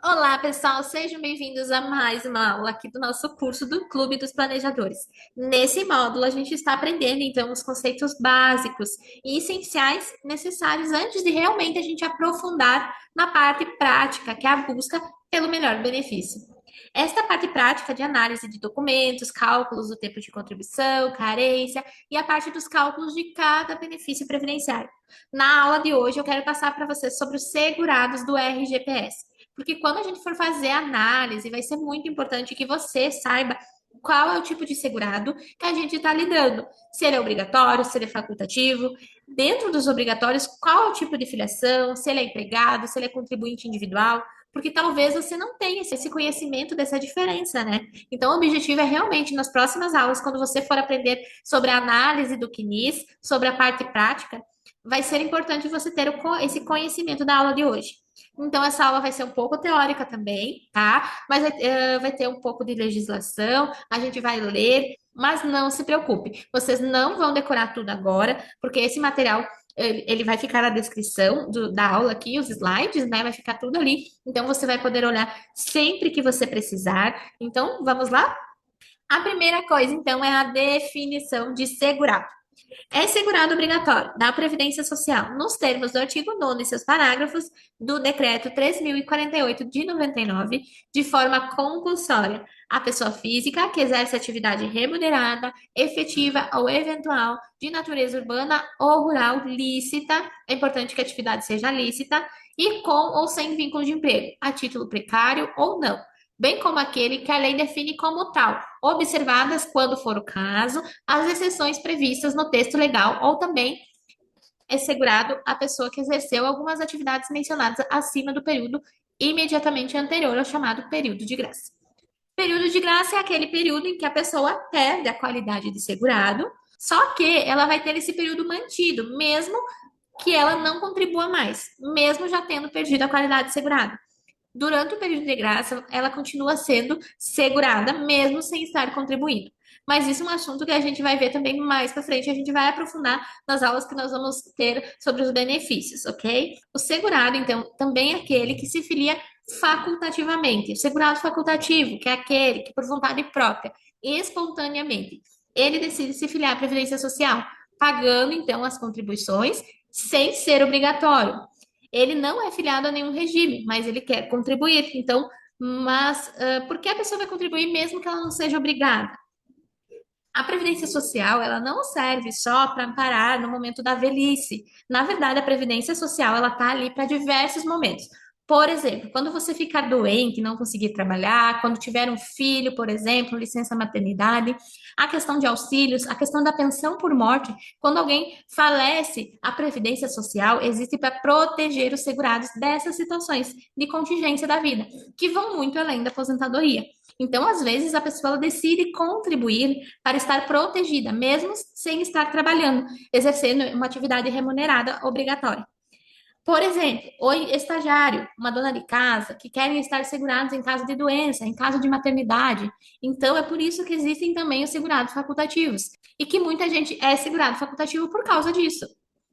Olá, pessoal, sejam bem-vindos a mais uma aula aqui do nosso curso do Clube dos Planejadores. Nesse módulo, a gente está aprendendo, então, os conceitos básicos e essenciais necessários antes de realmente a gente aprofundar na parte prática, que é a busca pelo melhor benefício. Esta parte prática de análise de documentos, cálculos do tempo de contribuição, carência e a parte dos cálculos de cada benefício previdenciário. Na aula de hoje, eu quero passar para vocês sobre os segurados do RGPS. Porque quando a gente for fazer a análise, vai ser muito importante que você saiba qual é o tipo de segurado que a gente está lidando. Se ele é obrigatório, se ele é facultativo. Dentro dos obrigatórios, qual é o tipo de filiação, se ele é empregado, se ele é contribuinte individual. Porque talvez você não tenha esse conhecimento dessa diferença, né? Então, o objetivo é realmente, nas próximas aulas, quando você for aprender sobre a análise do CNIS, sobre a parte prática, vai ser importante você ter esse conhecimento da aula de hoje. Então, essa aula vai ser um pouco teórica também, tá? Mas vai ter um pouco de legislação, a gente vai ler, mas não se preocupe, vocês não vão decorar tudo agora, porque esse material ele vai ficar na descrição da aula aqui, os slides, né? Vai ficar tudo ali. Então, você vai poder olhar sempre que você precisar. Então, vamos lá? A primeira coisa, então, é a definição de segurado. É segurado obrigatório da Previdência Social, nos termos do artigo 9 e seus parágrafos do Decreto 3.048 de 99, de forma compulsória, a pessoa física que exerce atividade remunerada, efetiva ou eventual, de natureza urbana ou rural lícita, é importante que a atividade seja lícita, e com ou sem vínculo de emprego, a título precário ou não, bem como aquele que a lei define como tal, observadas, quando for o caso, as exceções previstas no texto legal ou também é segurado a pessoa que exerceu algumas atividades mencionadas acima do período imediatamente anterior ao chamado período de graça. Período de graça é aquele período em que a pessoa perde a qualidade de segurado, só que ela vai ter esse período mantido, mesmo que ela não contribua mais, mesmo já tendo perdido a qualidade de segurado. Durante o período de graça, ela continua sendo segurada, mesmo sem estar contribuindo. Mas isso é um assunto que a gente vai ver também mais para frente, a gente vai aprofundar nas aulas que nós vamos ter sobre os benefícios, ok? O segurado, então, também é aquele que se filia facultativamente. O segurado facultativo, que é aquele que, por vontade própria, espontaneamente, ele decide se filiar à Previdência Social, pagando, então, as contribuições sem ser obrigatório. Ele não é filiado a nenhum regime, mas ele quer contribuir. Então, por que a pessoa vai contribuir mesmo que ela não seja obrigada? A Previdência Social, ela não serve só para amparar no momento da velhice. Na verdade, a Previdência Social, ela está ali para diversos momentos. Por exemplo, quando você ficar doente, não conseguir trabalhar, quando tiver um filho, por exemplo, licença maternidade, a questão de auxílios, a questão da pensão por morte, quando alguém falece, a Previdência Social existe para proteger os segurados dessas situações de contingência da vida, que vão muito além da aposentadoria. Então, às vezes, a pessoa decide contribuir para estar protegida, mesmo sem estar trabalhando, exercendo uma atividade remunerada obrigatória. Por exemplo, o estagiário, uma dona de casa, que querem estar segurados em caso de doença, em caso de maternidade. Então, é por isso que existem também os segurados facultativos. E que muita gente é segurado facultativo por causa disso.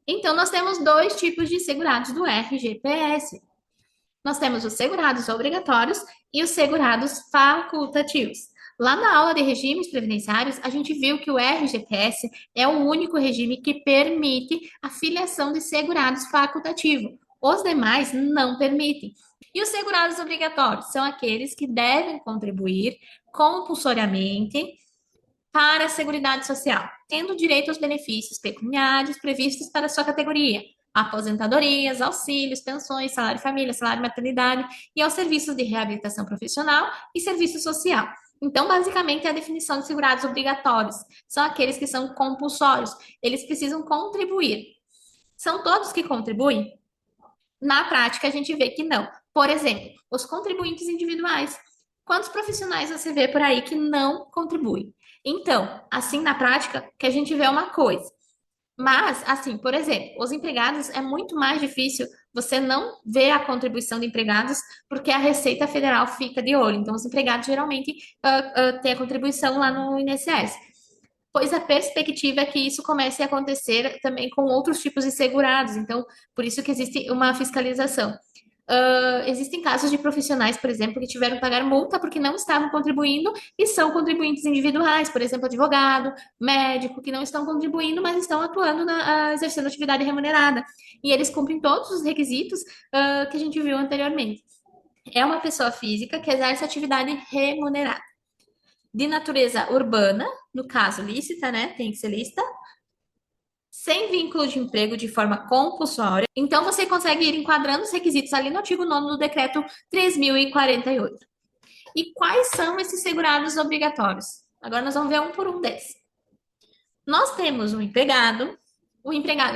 Então, nós temos dois tipos de segurados do RGPS. Nós temos os segurados obrigatórios e os segurados facultativos. Lá na aula de regimes previdenciários, a gente viu que o RGPS é o único regime que permite a filiação de segurados facultativos. Os demais não permitem. E os segurados obrigatórios são aqueles que devem contribuir compulsoriamente para a Seguridade Social, tendo direito aos benefícios pecuniários previstos para sua categoria, aposentadorias, auxílios, pensões, salário família, salário maternidade e aos serviços de reabilitação profissional e serviço social. Então, basicamente, a definição de segurados obrigatórios são aqueles que são compulsórios, eles precisam contribuir. São todos que contribuem? Na prática, a gente vê que não. Por exemplo, os contribuintes individuais. Quantos profissionais você vê por aí que não contribuem? Então, assim, na prática, que a gente vê uma coisa. Mas, assim, por exemplo, os empregados é muito mais difícil você não ver a contribuição de empregados, porque a Receita Federal fica de olho. Então, os empregados geralmente têm a contribuição lá no INSS. Pois a perspectiva é que isso comece a acontecer também com outros tipos de segurados. Então, por isso que existe uma fiscalização. Existem casos de profissionais, por exemplo, que tiveram que pagar multa porque não estavam contribuindo e são contribuintes individuais, por exemplo, advogado, médico, que não estão contribuindo, mas estão atuando exercendo atividade remunerada. E eles cumprem todos os requisitos, que a gente viu anteriormente. É uma pessoa física que exerce atividade remunerada. De natureza urbana, no caso lícita, né? Tem que ser lícita, sem vínculo de emprego de forma compulsória. Então, você consegue ir enquadrando os requisitos ali no artigo 9º do decreto 3.048. E quais são esses segurados obrigatórios? Agora nós vamos ver um por um desses. Nós temos o empregado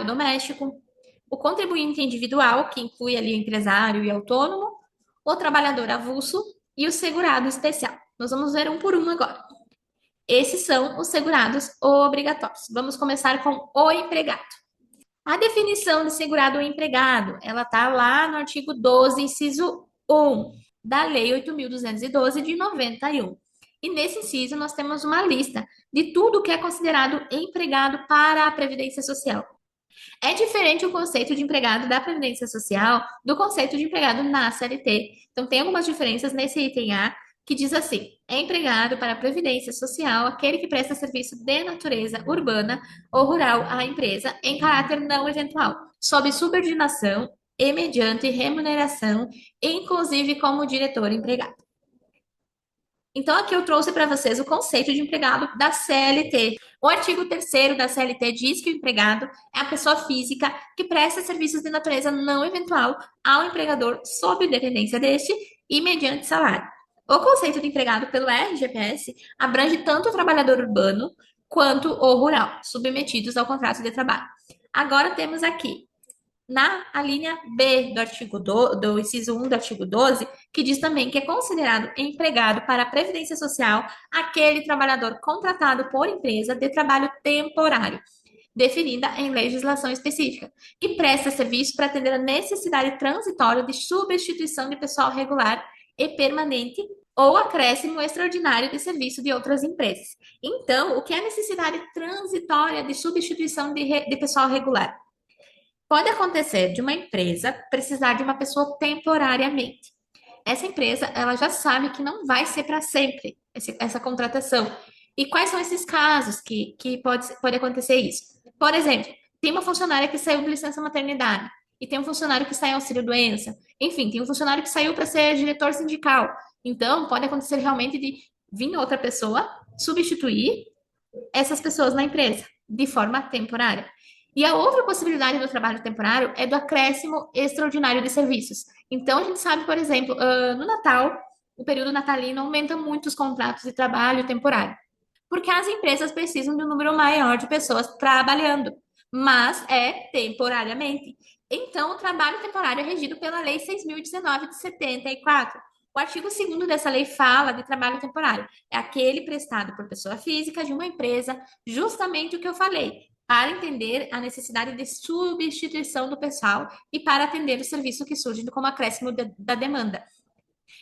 doméstico, o contribuinte individual, que inclui ali o empresário e autônomo, o trabalhador avulso e o segurado especial. Nós vamos ver um por um agora. Esses são os segurados obrigatórios. Vamos começar com o empregado. A definição de segurado ou empregado, ela está lá no artigo 12, inciso 1 da Lei 8.212 de 91. E nesse inciso nós temos uma lista de tudo que é considerado empregado para a Previdência Social. É diferente o conceito de empregado da Previdência Social do conceito de empregado na CLT. Então, tem algumas diferenças nesse item A, que diz assim: é empregado para a Previdência Social aquele que presta serviço de natureza urbana ou rural à empresa em caráter não eventual, sob subordinação e mediante remuneração, inclusive como diretor empregado. Então, aqui eu trouxe para vocês o conceito de empregado da CLT. O artigo 3º da CLT diz que o empregado é a pessoa física que presta serviços de natureza não eventual ao empregador sob dependência deste e mediante salário. O conceito de empregado pelo RGPS abrange tanto o trabalhador urbano quanto o rural, submetidos ao contrato de trabalho. Agora temos aqui na linha B do inciso 1 do artigo 12, que diz também que é considerado empregado para a Previdência Social aquele trabalhador contratado por empresa de trabalho temporário, definida em legislação específica, que presta serviço para atender a necessidade transitória de substituição de pessoal regular e permanente ou acréscimo extraordinário de serviço de outras empresas. Então, o que é necessidade transitória de substituição de pessoal regular? Pode acontecer de uma empresa precisar de uma pessoa temporariamente. Essa empresa, ela já sabe que não vai ser para sempre essa contratação. E quais são esses casos que pode acontecer isso? Por exemplo, tem uma funcionária que saiu de licença maternidade e tem um funcionário que sai auxílio-doença. Enfim, tem um funcionário que saiu para ser diretor sindical. Então, pode acontecer realmente de vir outra pessoa substituir essas pessoas na empresa de forma temporária. E a outra possibilidade do trabalho temporário é do acréscimo extraordinário de serviços. Então, a gente sabe, por exemplo, no Natal, o período natalino aumenta muito os contratos de trabalho temporário, porque as empresas precisam de um número maior de pessoas trabalhando, mas é temporariamente. Então, o trabalho temporário é regido pela Lei 6.019 de 74. O artigo 2º dessa lei fala de trabalho temporário. É aquele prestado por pessoa física de uma empresa, justamente o que eu falei, para entender a necessidade de substituição do pessoal e para atender o serviço que surge como acréscimo da demanda.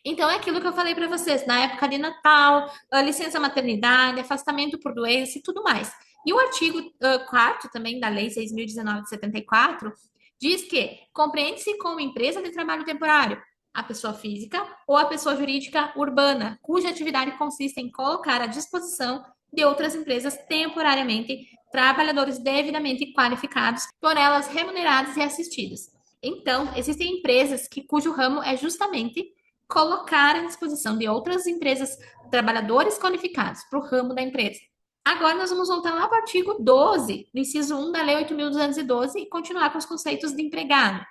Então, é aquilo que eu falei para vocês, na época de Natal, licença maternidade, afastamento por doença e tudo mais. E o artigo 4º também da Lei 6.019 de 74 diz que compreende-se como empresa de trabalho temporário a pessoa física ou a pessoa jurídica urbana, cuja atividade consiste em colocar à disposição de outras empresas temporariamente trabalhadores devidamente qualificados, por elas remunerados e assistidos. Então, existem empresas cujo ramo é justamente colocar à disposição de outras empresas trabalhadores qualificados para o ramo da empresa. Agora nós vamos voltar lá para o artigo 12, do inciso 1 da Lei 8.212 e continuar com os conceitos de empregado.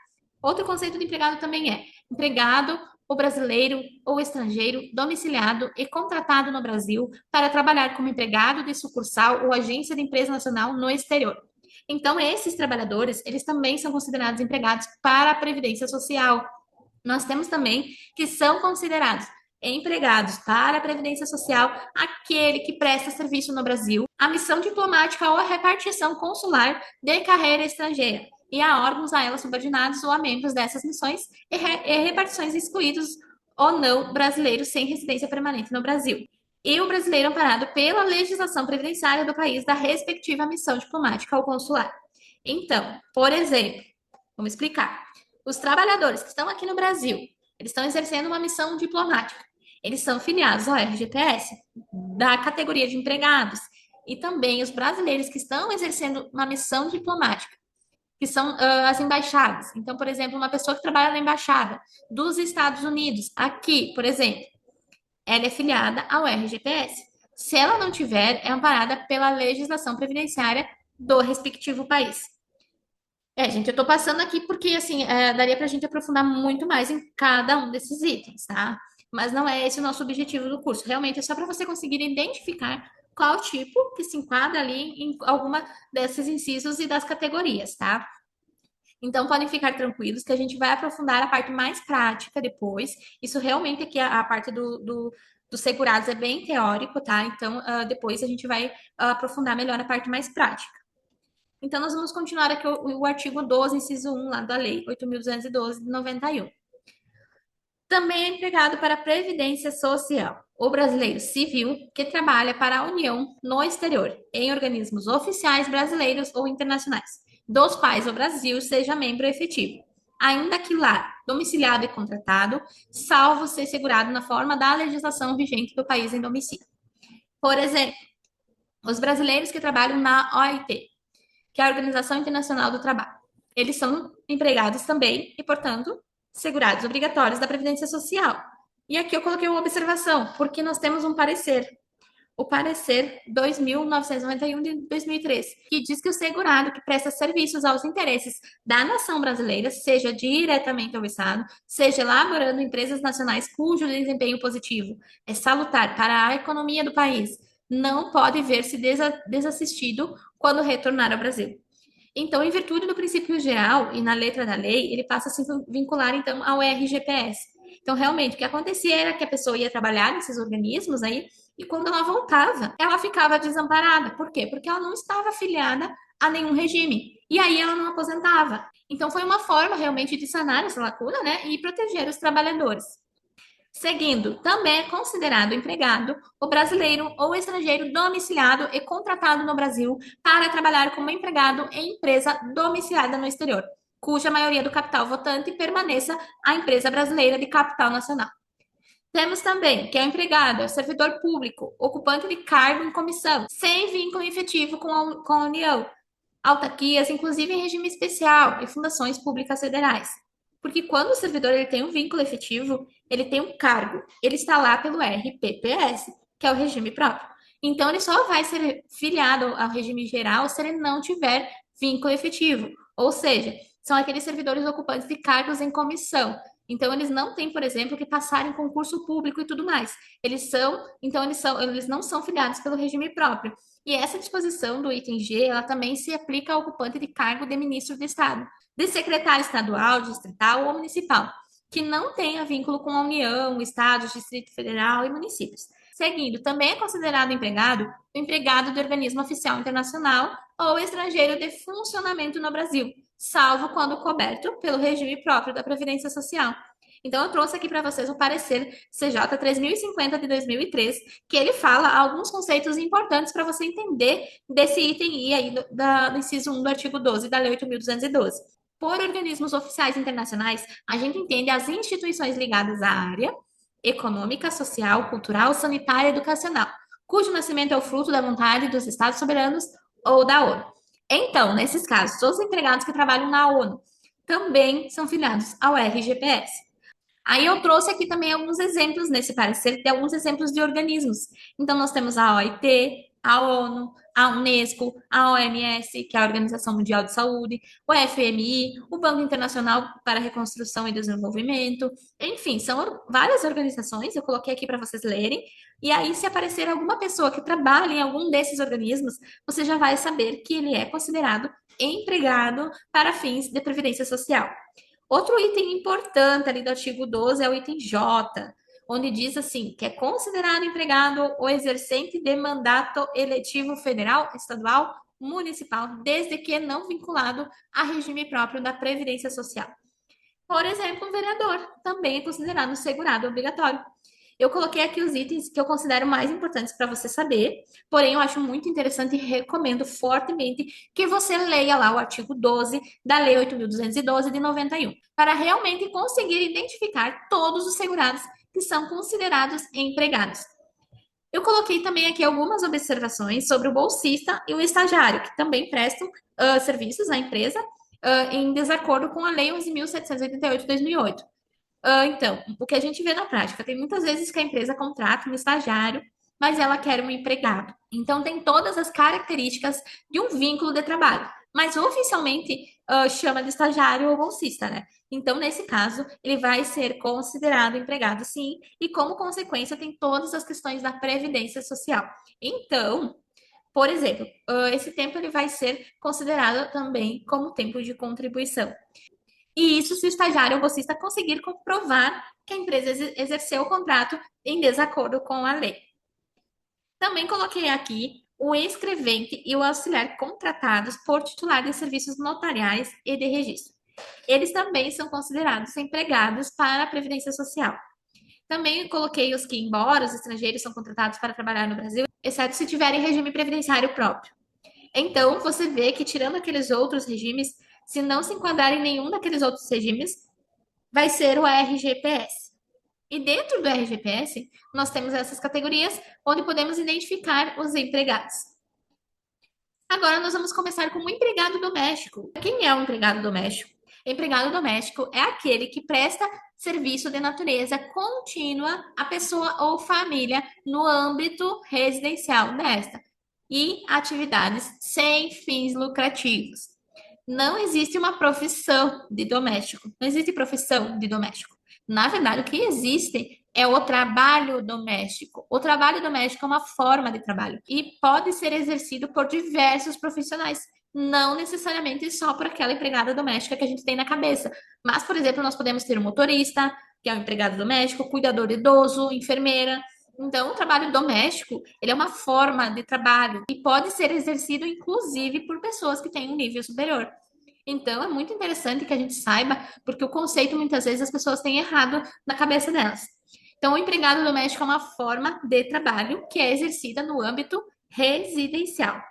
Outro conceito de empregado também é empregado ou brasileiro ou estrangeiro domiciliado e contratado no Brasil para trabalhar como empregado de sucursal ou agência de empresa nacional no exterior. Então, esses trabalhadores, eles também são considerados empregados para a Previdência Social. Nós temos também que são considerados empregados para a Previdência Social aquele que presta serviço no Brasil, a missão diplomática ou a repartição consular de carreira estrangeira, e a órgãos a elas subordinados ou a membros dessas missões e repartições excluídos ou não brasileiros sem residência permanente no Brasil. E o brasileiro amparado pela legislação previdenciária do país da respectiva missão diplomática ou consular. Então, por exemplo, vamos explicar. Os trabalhadores que estão aqui no Brasil, eles estão exercendo uma missão diplomática. Eles são filiados ao RGPS, da categoria de empregados. E também os brasileiros que estão exercendo uma missão diplomática, que são as embaixadas. Então, por exemplo, uma pessoa que trabalha na embaixada dos Estados Unidos, aqui, por exemplo, ela é filiada ao RGPS. Se ela não tiver, é amparada pela legislação previdenciária do respectivo país. Gente, eu tô passando aqui porque, assim, daria pra gente aprofundar muito mais em cada um desses itens, tá? Mas não é esse o nosso objetivo do curso. Realmente é só para você conseguir identificar qual tipo que se enquadra ali em alguma desses incisos e das categorias, tá? Então, podem ficar tranquilos que a gente vai aprofundar a parte mais prática depois. Isso realmente aqui, a parte dos segurados é bem teórico, tá? Então, depois a gente vai aprofundar melhor a parte mais prática. Então, nós vamos continuar aqui o artigo 12, inciso 1, lá da Lei 8.212, de 91. Também é empregado para a Previdência Social o brasileiro civil que trabalha para a União no exterior, em organismos oficiais brasileiros ou internacionais, dos quais o Brasil seja membro efetivo, ainda que lá, domiciliado e contratado, salvo ser segurado na forma da legislação vigente do país em domicílio. Por exemplo, os brasileiros que trabalham na OIT, que é a Organização Internacional do Trabalho. Eles são empregados também e, portanto, segurados obrigatórios da Previdência Social. E aqui eu coloquei uma observação, porque nós temos um parecer, o parecer 2.991 de 2003, que diz que o segurado que presta serviços aos interesses da nação brasileira, seja diretamente ao Estado, seja elaborando empresas nacionais cujo desempenho positivo é salutar para a economia do país, não pode ver-se desassistido quando retornar ao Brasil. Então, em virtude do princípio geral e na letra da lei, ele passa a se vincular, então, ao RGPS. Então, realmente, o que acontecia era que a pessoa ia trabalhar nesses organismos aí, e quando ela voltava, ela ficava desamparada. Por quê? Porque ela não estava afiliada a nenhum regime. E aí ela não aposentava. Então, foi uma forma realmente de sanar essa lacuna, né? E proteger os trabalhadores. Seguindo, também é considerado empregado o brasileiro ou estrangeiro domiciliado e contratado no Brasil para trabalhar como empregado em empresa domiciliada no exterior, cuja maioria do capital votante permaneça a empresa brasileira de capital nacional. Temos também que é empregado, é servidor público, ocupante de cargo em comissão, sem vínculo efetivo com a União, autarquias, inclusive em regime especial, e fundações públicas federais. Porque quando o servidor ele tem um vínculo efetivo, ele tem um cargo, ele está lá pelo RPPS, que é o regime próprio. Então, ele só vai ser filiado ao regime geral se ele não tiver vínculo efetivo. Ou seja, são aqueles servidores ocupantes de cargos em comissão. Então, eles não têm, por exemplo, que passar em concurso público e tudo mais. Eles não são filiados pelo regime próprio. E essa disposição do item G, ela também se aplica ao ocupante de cargo de ministro de Estado, de secretário estadual, distrital ou municipal, que não tenha vínculo com a União, Estados, Distrito Federal e municípios. Seguindo, também é considerado empregado o empregado do organismo oficial internacional ou estrangeiro de funcionamento no Brasil, salvo quando coberto pelo regime próprio da Previdência Social. Então, eu trouxe aqui para vocês o parecer CJ 3050 de 2003, que ele fala alguns conceitos importantes para você entender desse item I aí do inciso 1 do artigo 12 da Lei 8.212. Por organismos oficiais internacionais, a gente entende as instituições ligadas à área econômica, social, cultural, sanitária e educacional, cujo nascimento é o fruto da vontade dos Estados soberanos ou da ONU. Então, nesses casos, todos os empregados que trabalham na ONU também são filiados ao RGPS. Aí eu trouxe aqui também alguns exemplos nesse parecer, de alguns exemplos de organismos. Então, nós temos a OIT, a ONU, a Unesco, a OMS, que é a Organização Mundial de Saúde, o FMI, o Banco Internacional para a Reconstrução e Desenvolvimento. Enfim, são várias organizações, eu coloquei aqui para vocês lerem. E aí, se aparecer alguma pessoa que trabalha em algum desses organismos, você já vai saber que ele é considerado empregado para fins de previdência social. Outro item importante ali do artigo 12 é o item J, onde diz assim, que é considerado empregado o exercente de mandato eletivo federal, estadual, municipal, desde que não vinculado a regime próprio da Previdência Social. Por exemplo, o vereador também é considerado segurado obrigatório. Eu coloquei aqui os itens que eu considero mais importantes para você saber, porém eu acho muito interessante e recomendo fortemente que você leia lá o artigo 12 da Lei 8.212 de 91, para realmente conseguir identificar todos os segurados que são considerados empregados. Eu coloquei também aqui algumas observações sobre o bolsista e o estagiário, que também prestam serviços à empresa em desacordo com a Lei 11.788 de 2008. Então, o que a gente vê na prática, tem muitas vezes que a empresa contrata um estagiário, mas ela quer um empregado. Então, tem todas as características de um vínculo de trabalho, mas oficialmente chama de estagiário ou bolsista, né? Então, nesse caso, ele vai ser considerado empregado, sim, e como consequência tem todas as questões da previdência social. Então, por exemplo, esse tempo ele vai ser considerado também como tempo de contribuição. E isso se o estagiário ou bolsista conseguir comprovar que a empresa exerceu o contrato em desacordo com a lei. Também coloquei aqui o escrevente e o auxiliar contratados por titular de serviços notariais e de registro. Eles também são considerados empregados para a Previdência Social. Também coloquei os que, embora os estrangeiros são contratados para trabalhar no Brasil, exceto se tiverem regime previdenciário próprio. Então, você vê que, tirando aqueles outros regimes, se não se enquadrar em nenhum daqueles outros regimes, vai ser o RGPS. E dentro do RGPS, nós temos essas categorias onde podemos identificar os empregados. Agora, nós vamos começar com o empregado doméstico. Quem é o empregado doméstico? Empregado doméstico é aquele que presta serviço de natureza contínua à pessoa ou família no âmbito residencial desta e atividades sem fins lucrativos. Não existe uma profissão de doméstico. Não existe profissão de doméstico. Na verdade, o que existe é o trabalho doméstico. O trabalho doméstico é uma forma de trabalho e pode ser exercido por diversos profissionais, não necessariamente só por aquela empregada doméstica que a gente tem na cabeça. Mas, por exemplo, nós podemos ter um motorista, que é um empregado doméstico, cuidador de idoso, enfermeira. Então, o trabalho doméstico, ele é uma forma de trabalho e pode ser exercido, inclusive, por pessoas que têm um nível superior. Então, é muito interessante que a gente saiba, porque o conceito, muitas vezes, as pessoas têm errado na cabeça delas. Então, o empregado doméstico é uma forma de trabalho que é exercida no âmbito residencial.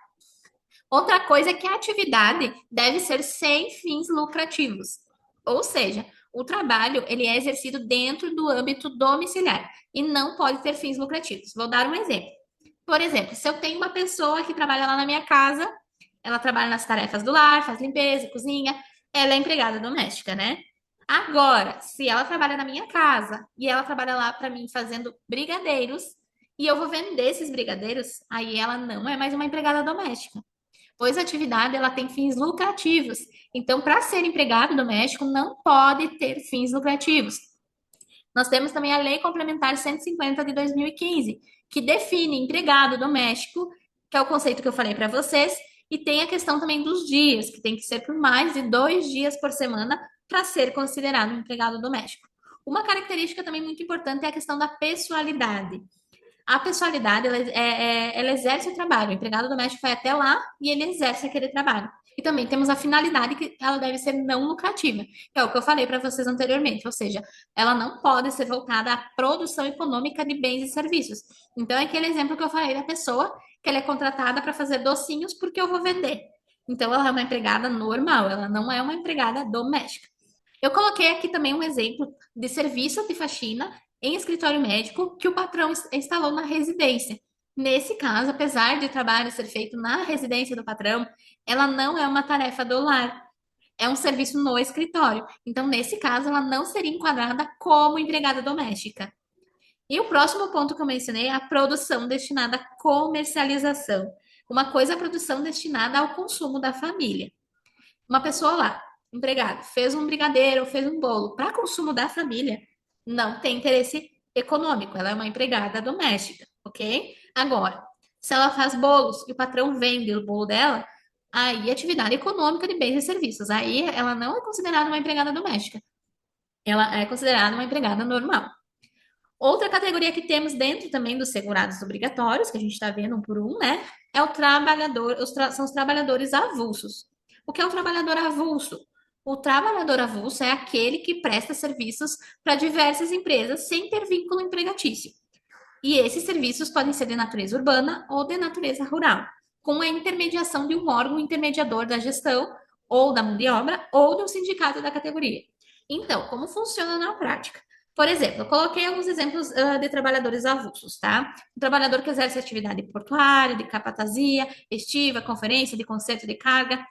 Outra coisa é que a atividade deve ser sem fins lucrativos. Ou seja, o trabalho ele é exercido dentro do âmbito domiciliar e não pode ter fins lucrativos. Vou dar um exemplo. Por exemplo, se eu tenho uma pessoa que trabalha lá na minha casa, ela trabalha nas tarefas do lar, faz limpeza, cozinha, ela é empregada doméstica, né? Agora, se ela trabalha na minha casa e ela trabalha lá para mim fazendo brigadeiros e eu vou vender esses brigadeiros, aí ela não é mais uma empregada doméstica, pois a atividade ela tem fins lucrativos. Então, para ser empregado doméstico, não pode ter fins lucrativos. Nós temos também a Lei Complementar 150 de 2015, que define empregado doméstico, que é o conceito que eu falei para vocês, e tem a questão também dos dias, que tem que ser por mais de 2 dias por semana para ser considerado um empregado doméstico. Uma característica também muito importante é a questão da pessoalidade. A pessoalidade, ela exerce o trabalho. O empregado doméstico vai até lá e ele exerce aquele trabalho. E também temos a finalidade que ela deve ser não lucrativa, que é o que eu falei para vocês anteriormente, ou seja, ela não pode ser voltada à produção econômica de bens e serviços. Então, é aquele exemplo que eu falei da pessoa que ela é contratada para fazer docinhos porque eu vou vender. Então, ela é uma empregada normal, ela não é uma empregada doméstica. Eu coloquei aqui também um exemplo de serviço de faxina em escritório médico que o patrão instalou na residência. Nesse caso, apesar de o trabalho ser feito na residência do patrão, ela não é uma tarefa do lar, é um serviço no escritório. Então, nesse caso, ela não seria enquadrada como empregada doméstica. E o próximo ponto que eu mencionei é a produção destinada à comercialização. Uma coisa é a produção destinada ao consumo da família. Uma pessoa lá, empregado, fez um brigadeiro, fez um bolo para consumo da família, não tem interesse econômico, ela é uma empregada doméstica, ok? Agora, se ela faz bolos e o patrão vende o bolo dela, aí é atividade econômica de bens e serviços. Aí ela não é considerada uma empregada doméstica, ela é considerada uma empregada normal. Outra categoria que temos dentro também dos segurados obrigatórios, que a gente está vendo um por um, né? É o trabalhador, são os trabalhadores avulsos. O que é o trabalhador avulso? O trabalhador avulso é aquele que presta serviços para diversas empresas sem ter vínculo empregatício. E esses serviços podem ser de natureza urbana ou de natureza rural, com a intermediação de um órgão intermediador da gestão ou da mão de obra ou de um sindicato da categoria. Então, como funciona na prática? Por exemplo, eu coloquei alguns exemplos de trabalhadores avulsos, tá? Um trabalhador que exerce atividade portuária, de capatazia, estiva, conferência, de conserto de carga,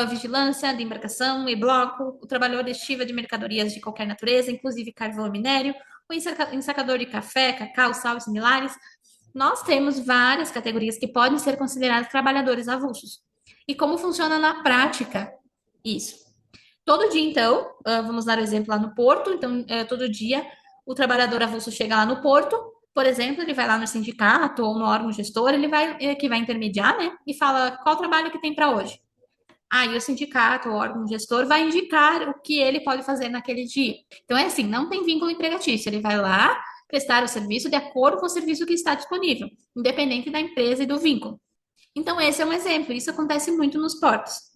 vigilância de embarcação e bloco, o trabalhador de estiva de mercadorias de qualquer natureza, inclusive carvão e minério, o ensacador de café, cacau, sal e similares. Nós temos várias categorias que podem ser consideradas trabalhadores avulsos. E como funciona na prática isso? Todo dia, então, vamos dar o exemplo lá no porto. Então, todo dia o trabalhador avulso chega lá no porto, por exemplo, ele vai lá no sindicato ou no órgão gestor, ele vai que vai intermediar, né? E fala qual trabalho que tem para hoje. Aí o sindicato, o órgão gestor, vai indicar o que ele pode fazer naquele dia. Então é assim, não tem vínculo empregatício. Ele vai lá prestar o serviço de acordo com o serviço que está disponível, independente da empresa e do vínculo. Então esse é um exemplo. Isso acontece muito nos portos.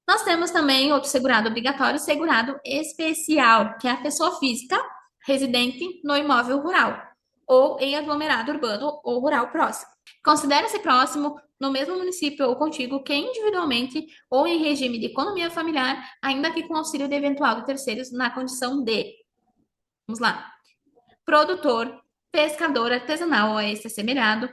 Nós temos também outro segurado obrigatório, segurado especial, que é a pessoa física residente no imóvel rural ou em aglomerado urbano ou rural próximo. Considera-se próximo no mesmo município ou contigo que individualmente ou em regime de economia familiar, ainda que com auxílio de eventual de terceiros na condição de, vamos lá, produtor, pescador artesanal ou a esse assemelhado,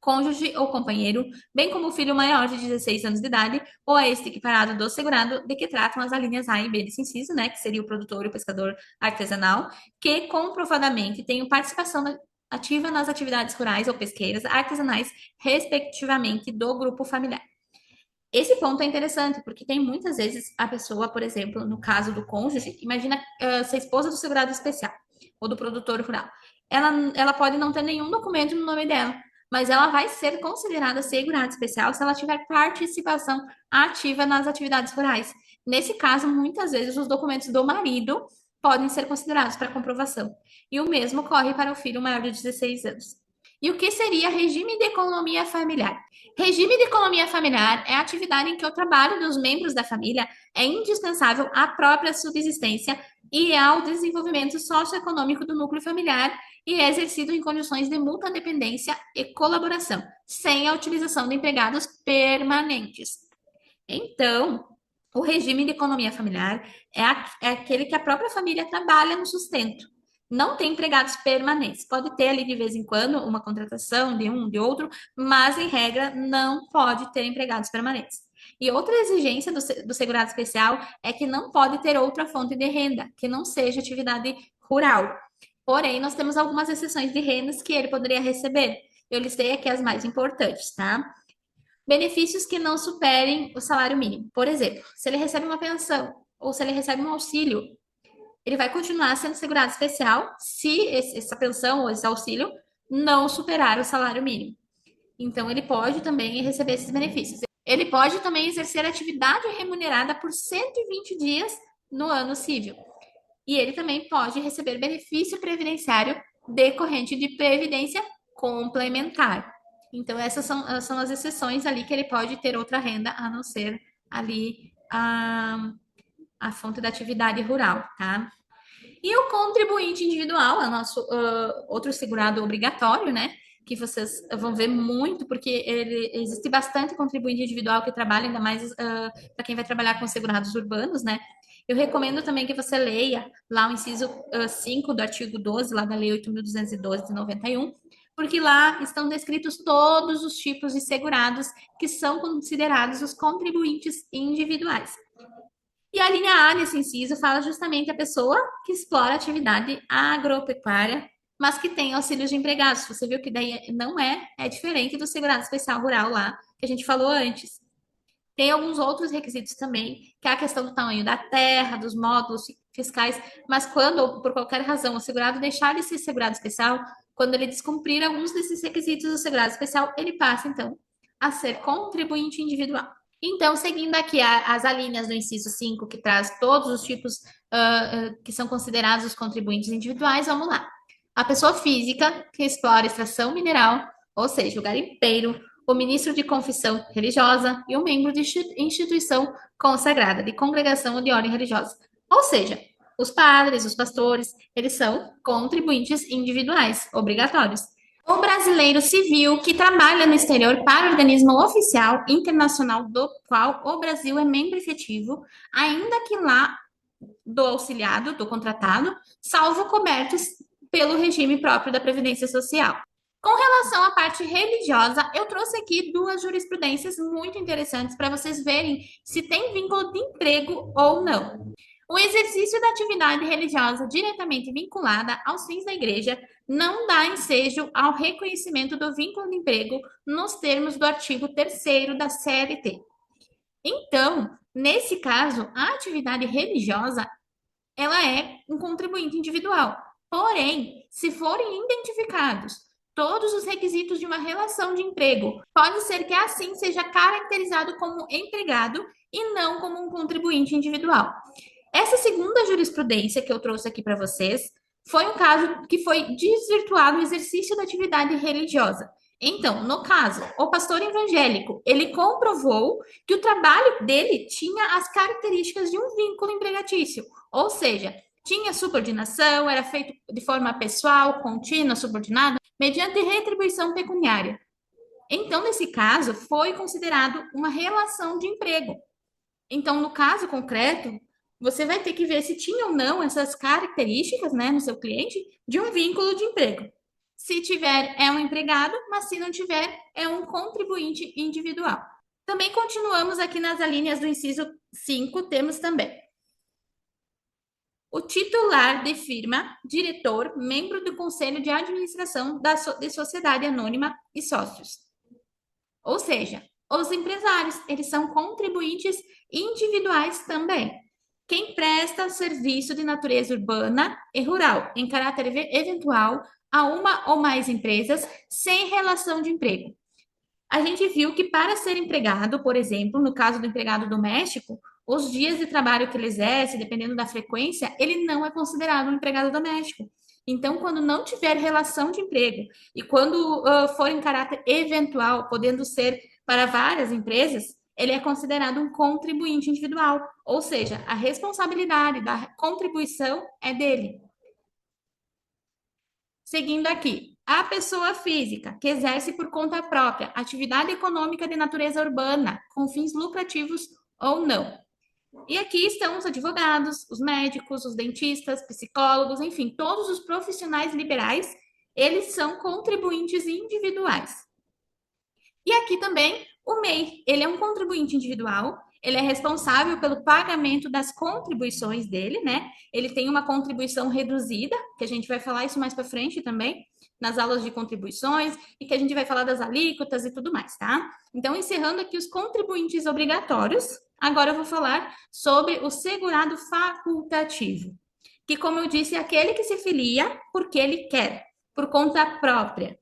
cônjuge ou companheiro, bem como o filho maior de 16 anos de idade, ou a este equiparado do segurado, de que tratam as alíneas A e B desse inciso, né, que seria o produtor e o pescador artesanal, que comprovadamente tenham participação ativa nas atividades rurais ou pesqueiras artesanais, respectivamente, do grupo familiar. Esse ponto é interessante, porque tem muitas vezes a pessoa, por exemplo, no caso do cônjuge, imagina ser esposa do segurado especial ou do produtor rural. Ela pode não ter nenhum documento no nome dela, mas ela vai ser considerada segurada especial se ela tiver participação ativa nas atividades rurais. Nesse caso, muitas vezes os documentos do marido podem ser considerados para comprovação. E o mesmo ocorre para o filho maior de 16 anos. E o que seria regime de economia familiar? Regime de economia familiar é a atividade em que o trabalho dos membros da família é indispensável à própria subsistência e ao desenvolvimento socioeconômico do núcleo familiar e é exercido em condições de mútua dependência e colaboração, sem a utilização de empregados permanentes. Então, o regime de economia familiar é aquele que a própria família trabalha no sustento. Não tem empregados permanentes. Pode ter ali de vez em quando uma contratação de um, de outro, mas em regra não pode ter empregados permanentes. E outra exigência do segurado especial é que não pode ter outra fonte de renda, que não seja atividade rural. Porém, nós temos algumas exceções de rendas que ele poderia receber. Eu listei aqui as mais importantes, tá? Benefícios que não superem o salário mínimo. Por exemplo, se ele recebe uma pensão ou se ele recebe um auxílio, ele vai continuar sendo segurado especial se essa pensão ou esse auxílio não superar o salário mínimo. Então, ele pode também receber esses benefícios. Ele pode também exercer atividade remunerada por 120 dias no ano civil. E ele também pode receber benefício previdenciário decorrente de previdência complementar. Então, essas são as exceções ali que ele pode ter outra renda a não ser ali a fonte da atividade rural, tá? E o contribuinte individual é o nosso outro segurado obrigatório, né? Que vocês vão ver muito, porque existe bastante contribuinte individual que trabalha, ainda mais para quem vai trabalhar com segurados urbanos, né? Eu recomendo também que você leia lá o inciso 5 do artigo 12, lá da Lei 8.212 de 91, porque lá estão descritos todos os tipos de segurados que são considerados os contribuintes individuais. E a linha A desse inciso fala justamente a pessoa que explora atividade agropecuária, mas que tem auxílios de empregados. Você viu que daí não é diferente do segurado especial rural lá, que a gente falou antes. Tem alguns outros requisitos também, que é a questão do tamanho da terra, dos módulos fiscais, mas quando, por qualquer razão, o segurado deixar de ser segurado especial, quando ele descumprir alguns desses requisitos do segurado especial, ele passa, então, a ser contribuinte individual. Então, seguindo aqui as alíneas do inciso 5, que traz todos os tipos que são considerados os contribuintes individuais, vamos lá. A pessoa física que explora extração mineral, ou seja, o garimpeiro, o ministro de confissão religiosa e o membro de instituição consagrada, de congregação ou de ordem religiosa. Ou seja, Os padres, os pastores, eles são contribuintes individuais, obrigatórios. O brasileiro civil que trabalha no exterior para organismo oficial internacional do qual o Brasil é membro efetivo, ainda que lá do auxiliado, do contratado, salvo cobertos pelo regime próprio da Previdência Social. Com relação à parte religiosa, eu trouxe aqui duas jurisprudências muito interessantes para vocês verem se tem vínculo de emprego ou não. O exercício da atividade religiosa diretamente vinculada aos fins da igreja não dá ensejo ao reconhecimento do vínculo de emprego nos termos do artigo 3º da CLT. Então, nesse caso, a atividade religiosa ela é um contribuinte individual. Porém, se forem identificados todos os requisitos de uma relação de emprego, pode ser que assim seja caracterizado como empregado e não como um contribuinte individual. Essa segunda jurisprudência que eu trouxe aqui para vocês foi um caso que foi desvirtuado o exercício da atividade religiosa. Então, no caso, o pastor evangélico, ele comprovou que o trabalho dele tinha as características de um vínculo empregatício, ou seja, tinha subordinação, era feito de forma pessoal, contínua, subordinada, mediante retribuição pecuniária. Então, nesse caso, foi considerado uma relação de emprego. Então, no caso concreto, você vai ter que ver se tinha ou não essas características, né, no seu cliente, de um vínculo de emprego. Se tiver, é um empregado, mas se não tiver, é um contribuinte individual. Também continuamos aqui nas alíneas do inciso 5, temos também o titular de firma, diretor, membro do conselho de administração de sociedade anônima e sócios. Ou seja, os empresários, eles são contribuintes individuais também. Quem presta serviço de natureza urbana e rural, em caráter eventual, a uma ou mais empresas sem relação de emprego. A gente viu que para ser empregado, por exemplo, no caso do empregado doméstico, os dias de trabalho que ele exerce, dependendo da frequência, ele não é considerado um empregado doméstico. Então, quando não tiver relação de emprego e quando for em caráter eventual, podendo ser para várias empresas, ele é considerado um contribuinte individual, ou seja, a responsabilidade da contribuição é dele. Seguindo aqui, a pessoa física que exerce por conta própria atividade econômica de natureza urbana, com fins lucrativos ou não. E aqui estão os advogados, os médicos, os dentistas, psicólogos, enfim, todos os profissionais liberais, eles são contribuintes individuais. E aqui também o MEI, ele é um contribuinte individual, ele é responsável pelo pagamento das contribuições dele, né? Ele tem uma contribuição reduzida, que a gente vai falar isso mais para frente também, nas aulas de contribuições, e que a gente vai falar das alíquotas e tudo mais, tá? Então, encerrando aqui os contribuintes obrigatórios, agora eu vou falar sobre o segurado facultativo, que, como eu disse, é aquele que se filia porque ele quer, por conta própria.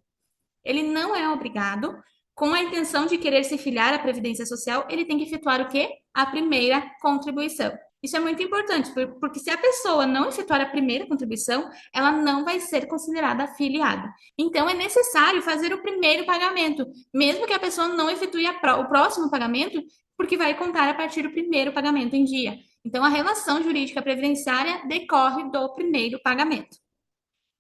Ele não é obrigado, com a intenção de querer se filiar à Previdência Social, ele tem que efetuar o quê? A primeira contribuição. Isso é muito importante, porque se a pessoa não efetuar a primeira contribuição, ela não vai ser considerada afiliada. Então, é necessário fazer o primeiro pagamento, mesmo que a pessoa não efetue o próximo pagamento, porque vai contar a partir do primeiro pagamento em dia. Então, a relação jurídica previdenciária decorre do primeiro pagamento.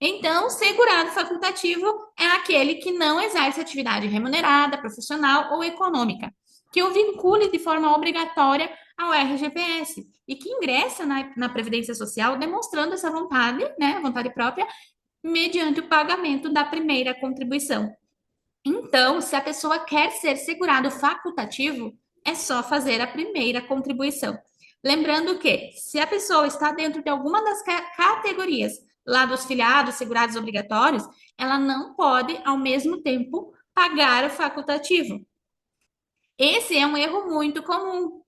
Então, segurado facultativo é aquele que não exerce atividade remunerada, profissional ou econômica, que o vincule de forma obrigatória ao RGPS e que ingressa na Previdência Social demonstrando essa vontade, né, vontade própria, mediante o pagamento da primeira contribuição. Então, se a pessoa quer ser segurado facultativo, é só fazer a primeira contribuição. Lembrando que, se a pessoa está dentro de alguma das categorias lá dos filiados, segurados obrigatórios, ela não pode, ao mesmo tempo, pagar o facultativo. Esse é um erro muito comum.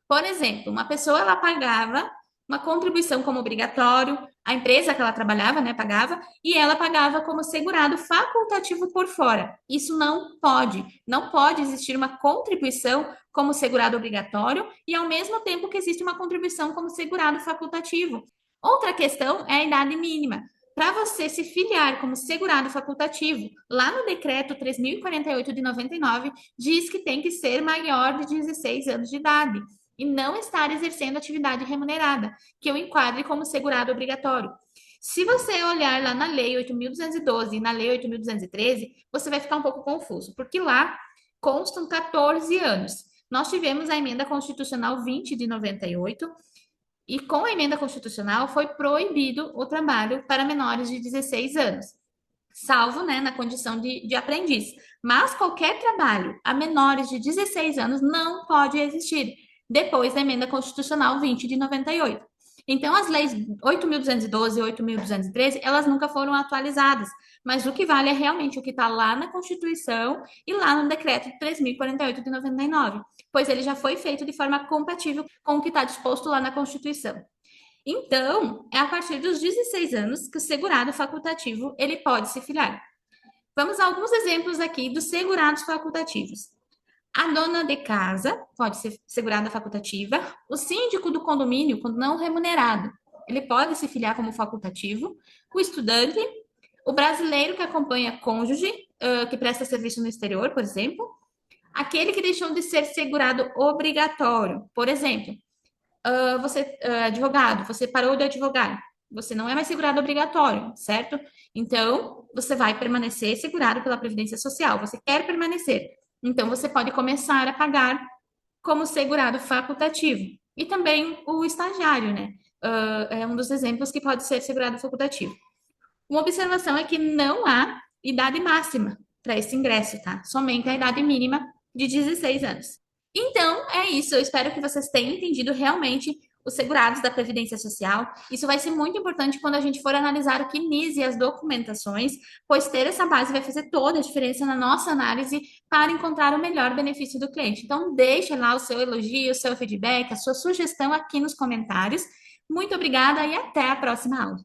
Por exemplo, uma pessoa ela pagava uma contribuição como obrigatório, a empresa que ela trabalhava, né, pagava, e ela pagava como segurado facultativo por fora. Isso não pode. Não pode existir uma contribuição como segurado obrigatório e ao mesmo tempo que existe uma contribuição como segurado facultativo. Outra questão é a idade mínima. Para você se filiar como segurado facultativo, lá no decreto 3048 de 99, diz que tem que ser maior de 16 anos de idade. e não estar exercendo atividade remunerada, que eu enquadre como segurado obrigatório. Se você olhar lá na Lei 8.212 e na Lei 8.213, você vai ficar um pouco confuso, porque lá constam 14 anos. Nós tivemos a emenda constitucional 20 de 98 e com a emenda constitucional foi proibido o trabalho para menores de 16 anos, salvo, né, na condição de aprendiz. Mas qualquer trabalho a menores de 16 anos não pode existir depois da emenda constitucional 20 de 98. Então, as leis 8.212 e 8.213, elas nunca foram atualizadas, mas o que vale é realmente o que está lá na Constituição e lá no decreto 3.048 de 99, pois ele já foi feito de forma compatível com o que está disposto lá na Constituição. Então, é a partir dos 16 anos que o segurado facultativo ele pode se filiar. Vamos a alguns exemplos aqui dos segurados facultativos. A dona de casa pode ser segurada facultativa. O síndico do condomínio, quando não remunerado, ele pode se filiar como facultativo. O estudante, o brasileiro que acompanha cônjuge, que presta serviço no exterior, por exemplo. Aquele que deixou de ser segurado obrigatório, por exemplo, você, advogado, você parou de advogar, você não é mais segurado obrigatório, certo? Então, você vai permanecer segurado pela Previdência Social. Você quer permanecer. Então, você pode começar a pagar como segurado facultativo. E também o estagiário, né? É um dos exemplos que pode ser segurado facultativo. Uma observação é que não há idade máxima para esse ingresso, tá? Somente a idade mínima de 16 anos. Então, é isso. Eu espero que vocês tenham entendido realmente os segurados da Previdência Social. Isso vai ser muito importante quando a gente for analisar o CNIS e as documentações, pois ter essa base vai fazer toda a diferença na nossa análise para encontrar o melhor benefício do cliente. Então, deixe lá o seu elogio, o seu feedback, a sua sugestão aqui nos comentários. Muito obrigada e até a próxima aula.